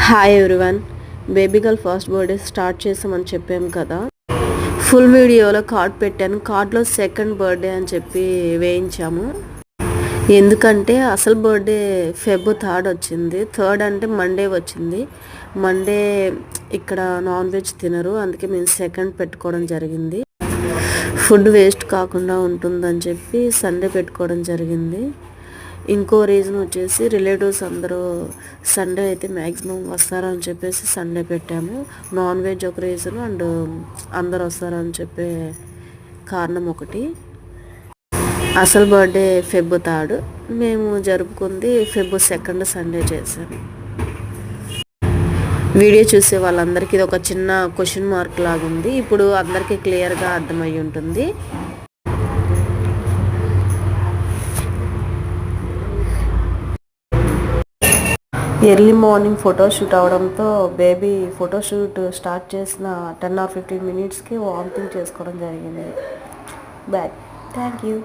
Hi everyone. Baby girl first birthday start చేసామని చెప్పాము కదా. ఫుల్ వీడియోలో కార్డ్ పెట్టాను. కార్డ్లో సెకండ్ బర్త్డే అని చెప్పి వేయించాము. ఎందుకంటే అసలు బర్త్డే ఫెబ్ 3 వచ్చింది. 3 అంటే మండే వచ్చింది. మండే ఇక్కడ నాన్ వెజ్ తినరు, అందుకే మేము సెకండ్ పెట్టుకోవడం జరిగింది. ఫుడ్ వేస్ట్ కాకుండా ఉంటుందని చెప్పి సండే పెట్టుకోవడం జరిగింది. ఇంకో రీజన్ వచ్చేసి రిలేటివ్స్ అందరూ సండే అయితే మ్యాక్సిమం వస్తారని చెప్పేసి సండే పెట్టాము. నాన్ వెజ్ ఒక రీజన్ అండ్ అందరు వస్తారని చెప్పే కారణం ఒకటి. అసలు బర్త్డే ఫెబ్ 3, మేము జరుపుకుంది ఫెబ్ 2 సండే చేశాము. వీడియో చూసే వాళ్ళందరికీ ఇది ఒక చిన్న క్వశ్చన్ మార్క్ లాగా ఉంది. ఇప్పుడు అందరికీ క్లియర్గా అర్థమై ఉంటుంది. ఎర్లీ మార్నింగ్ ఫోటోషూట్ అవడంతో బేబీ ఫోటోషూట్ స్టార్ట్ చేసిన 10 or 15 minutesకి వామిటింగ్ చేసుకోవడం జరిగింది. Bye, thank you.